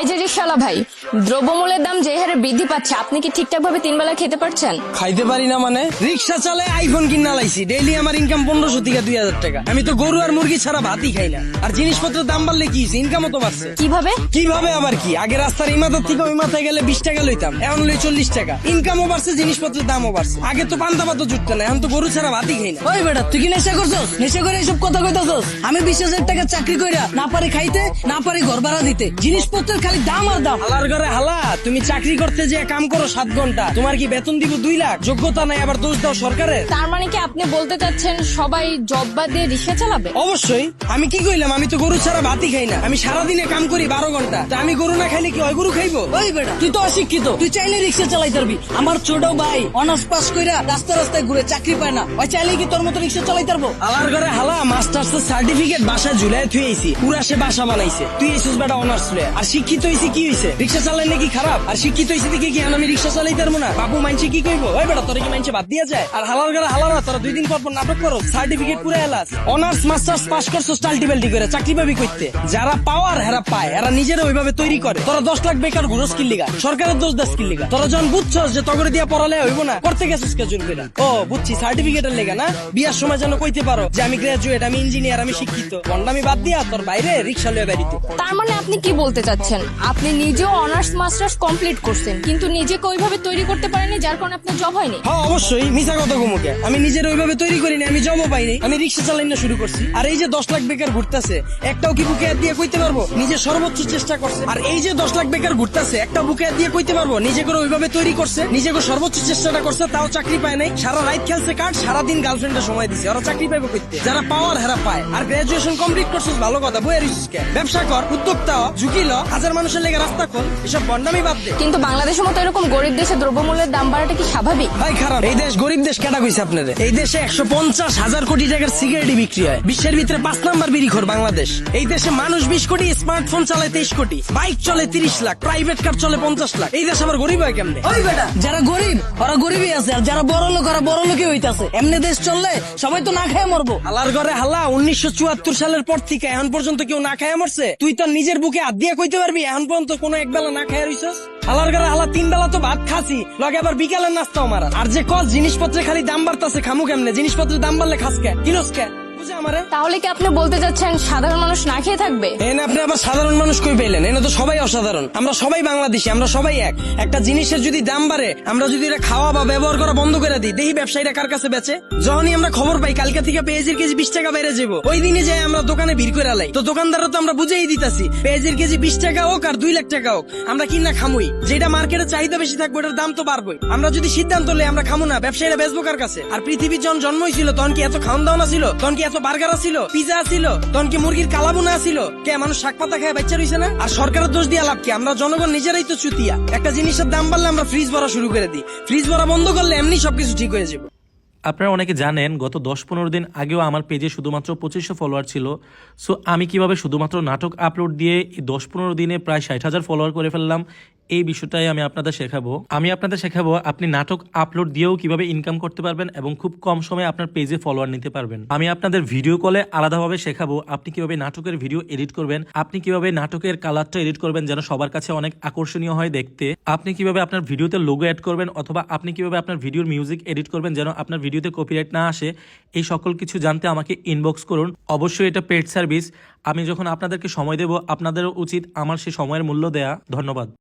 এই যে রিকশাওয়ালা ভাই, দ্রব্যমূল্যের দাম যে হারে বৃদ্ধি পাচ্ছে, আপনি কি ঠিকঠাক ভাবে 3 বেলা খেতে পারছেন? খাইতে পারি না মানে? রিক্সা চালায় আইফোন কিনা লাইছি, ডেইলি আমার ইনকাম 1500 থেকে 2000 টাকা। আমি তো গরু আর মুরগি ছাড়া ভাতই খাই না। আর জিনিসপত্রের দাম বাড়লে কি ইনকামও তো বাড়ছে। কিভাবে? কিভাবে আবার কি, আগে রাস্তার এই মাথার থেকে ওই মাথায় গেলে 20 টাকা লইতাম, এখন লই 40 টাকা। ইনকামও বাড়ছে, জিনিসপত্রের দামও বাড়ছে। আগে তো পান্তা ভাত জুটতো না, এখন তো গরু ছাড়া ভাতই খাই না। ওই বেটা, তুই কি নেশা করছস? নেশা করে এইসব কথা কইতাছস? আমি 20,000 টাকা চাকরি কইরা না পারি খাইতে, না পারি ঘর ভাড়া দিতে, জিনিসপত্রের খালি দাম আর দাম। হালার ঘরে হালা, তুমি চাকরি করতে যে কাম করো 7 ঘন্টা, তোমার কি বেতন দিব 2 লাখ? যোগ্যতা নাই, আবার দোষ দাও সরকারের। তার মানে কি আপনি বলতে চাচ্ছেন সবাই জব বাদ দিয়ে রিকশা চালাবে? অবশ্যই। আমি কি কইলাম? আমি তো গরু ছাড়া ভাতই খাই না। আমি সারাদিনে কাম করি 12 ঘন্টা। তা আমি গরু না খাইলে কি ওই গরু খাইবো? ওই বেটা, তুই তো অশিক্ষিত, তুই চাইলে রিক্সা চালাইতে পারবি। আমার ছোট ভাই অনার্স পাস কইরা রাস্তায় রাস্তায় ঘুরে চাকরি পায় না, ওই চাইলে কি তোর মতো রিক্সা চালাইতে পারবো? হালার ঘরে হালা, মাস্টার্স সার্টিফিকেট বাসায় ঝুলাই থুয়েছি, পুরা সে বাসা বানাইছে। তুই এসেছিস বেটা অনার্স লয়ে। আর শিক্ষিত হইছি কি হইছে? রিক্সা চালাইলে কি খারাপ? আর শিক্ষিত হইছি দেখে কি আমি রিক্সা চালাইতে পারবো না? বাবু মাইনছে কি কইবো? ওই বেটা, তোরা কি মাইনছে বাদ দিয়া যায়? আর হালার ঘরে হালারা, তোরা 2 দিন পর পর নাটক করো, সার্টিফিকেট পুরা এলাস। অনার্স মাস্টার্স পাস করছো টাল্টিবেল্টি করে, চাকরি পাবি কইতে? যারা পাওয়ার হেরা পায়, এরা নিজেরা ওইভাবে তৈরি করে। তোরা 10 লাখ বেকার ঘুরো স্কিল লিগা, সরকারের দোষ দা স্কিল লিগা। তোরা যখন বুঝছস যে তগরে দিয়া পড়ালে হইব না, করতে গেছিস কে জোর কইরা? ও বুঝছি, সার্টিফিকেটের লেগা না? বিয়ার সময় যেন কইতে পারো যে আমি গ্রাজুয়েট, আমি ইঞ্জিনিয়ার, আমি শিক্ষিত। বন্ডামি বাদ দিয়া তোর বাইরে রিক্সা লয়ে বেরিতে। তার মানে আপনি কি বলতে চাচ্ছেন, আপনি নিজেও অনার্স মাস্টার্স কমপ্লিট করছেন, কিন্তু নিজেকে ওইভাবে তৈরি করতে পারেননি, যার কারণে আপনার জব হয়নি? হ্যাঁ অবশ্যই, মিছা কথা কমুকে। আমি নিজের ওইভাবে তৈরি করিনি, আমি জবও পাইনি, আমি রিক্সা চালাই না শুরু করছি। আর এই যে 10 লাখ বেকার ঘুরতেছে, একটাও কি বুকে হাত দিয়ে কইতে পারবো নিজে সর্বোচ্চ চেষ্টা করছে? আর এই যে 10 লাখ বেকার ঘুরতেছে, একটা বুকে হাত দিয়ে কইতে পারবো নিজে করে ওইভাবে তৈরি করছে, নিজে করে সর্বোচ্চ চেষ্টাটা করছে, তাও চাকরি পায় নাই? সারা রাত খেলছে কার্ড, সারাদিন গার্লফ্রেন্ডের সময় দিছে, ওরা চাকরি পাইবো কইতে? যারা পাওয়ার হেরা পায়। আর গ্রাজুয়েশন কমপ্লিট করছিস ভালো কথা, বইয়ের রিস্কে ব্যবসা কর, উদ্যোক্তা হ, ঝুঁকি ল, হাজার মানুষের লেগে রাস্তা খোল, এসব বন্ডামি বাদ দে। কিন্তু বাংলাদেশের মতো এরকম গরিব দেশে দ্রব্যমূল্যের দাম বাড়াটা কি স্বাভাবিক? ভাই খারাপ। এই দেশ গরিব দেশ কেটা কইছে আপনাদের? এই দেশে 150,000 কোটি টাকার সিগারেটই বিক্রি হয়। বিশ্বের ভিতরে 5 নাম্বার বিড়িখোর বাংলাদেশ। এই দেশে মানুষ 20 কোটি, স্মার্টফোন চালায় 23 কোটি, বাইক চলে 30 লাখ, প্রাইভেট কার চলে 50 লাখ। এই দেশ আবার গরিব হয় কেমনে? ওই বেটা, যারা গরিব ওরা গরিবই আছে, আর যারা বড় লোক ওরা বড় লোকই হইতাছে। এমনি দেশ চললে সবাই তো না খেয়ে মরবো। হালার ঘরে হালা, 1974 সালের পর থেকে এখন পর্যন্ত কেউ না খায় মরছে? তুই তো নিজের বুকে হাত দিয়ে কইতে পারবি এখন পর্যন্ত কোনো এক বেলা না খায় রইছস? হালার ঘরে হালা, 3 বেলা তো ভাত খাসি, লগে আবার বিকালের নাস্তাও মারা। আর যে কস জিনিসপত্রের খালি দাম বাড়তাছে, খামু কেমনে? জিনিসপত্রের দাম বাড়লে খাস কে, কিনস কে? বুঝে আমারে? তাহলে কি আপনি বলতে চাচ্ছেন সাধারণ মানুষ না খেয়ে থাকবে? এনে আপনি আবার সাধারণ মানুষ কই পেলেন? এনে তো সবাই অসাধারণ। আমরা সবাই বাংলাদেশি, আমরা সবাই এক। একটা জিনিসের যদি দাম বাড়ে, আমরা যদি এটা খাওয়া বা ব্যবহার করা বন্ধ করে দিই, দেখি ব্যবসায়ীরা কার কাছে বেচে। যখনই আমরা খবর পাই কালকে থেকে পেঁয়াজের কেজি 20 টাকা বেড়ে যাবো, ওই দিনে যাই আমরা দোকানে ভিড় করে লাই। তো দোকানদাররা তো আমরা বুঝেই দিতাছি, পেঁয়াজের কেজি 20 টাকা হোক আর 2 লাখ টাকা হোক, আমরা কিনা খামুই। যেটা মার্কেটে চাহিদা বেশি থাকবে, ওটার দাম তো বাড়বেই। আমরা যদি সিদ্ধান্ত লই আমরা খামু না, ব্যবসায়ীরা বেচবো কার কাছে? আর পৃথিবীর যখন জন্ম হয়েছিল তখন কি এত খাওয়ান দাওয়া ছিল? তখন কি এত বার্গার ছিল, পিজা ছিল? তখন কি মুরগির কালাবুনা ছিল? কে মানুষ শাক পাতা খেয়ে বাচ্চা রইছে না? আর সরকারের দোষ দিয়ে লাভ কি? আমরা জনগণ নিজেরাই তো চুতিয়া। একটা জিনিসের দাম বাড়লে আমরা ফ্রিজ ভরা শুরু করে দিই, ফ্রিজ ভরা বন্ধ করলে এমনি সবকিছু ঠিক হয়ে যাবে। আপনারা অনেকে জানেন গত 10-15 দিন আগেও আমার পেজে শুধুমাত্র 2500 ফলোয়ার ছিল। সো আমি কিভাবে শুধুমাত্র নাটক আপলোড দিয়ে এই 10-15 দিনে প্রায় 60,000 ফলোয়ার করে ফেললাম, এই বিষয়টাই আমি আপনাদের শেখাবো। আপনি নাটক আপলোড দিয়েও কিভাবে ইনকাম করতে পারবেন এবং খুব কম সময়ে আপনার পেজে ফলোয়ার নিতে পারবেন। আমি আপনাদের ভিডিও কলে আলাদাভাবে শেখাবো আপনি কিভাবে নাটকের ভিডিও এডিট করবেন, আপনি কিভাবে নাটকের কালারটা এডিট করবেন যেন সবার কাছে অনেক আকর্ষণীয় হয় দেখতে, আপনি কিভাবে আপনার ভিডিওতে লোগো অ্যাড করবেন, অথবা আপনি কিভাবে আপনার ভিডিওর মিউজিক এডিট করবেন যেন আপনার ভিডিওতে কপিরাইট না আসে। এই সকল কিছু জানতে আমাকে ইনবক্স করুন। অবশ্যই এটা পেড সার্ভিস। আমি যখন আপনাদেরকে সময় দেব, আপনাদেরও উচিত আমার সেই সময়ের মূল্য দেয়া। ধন্যবাদ।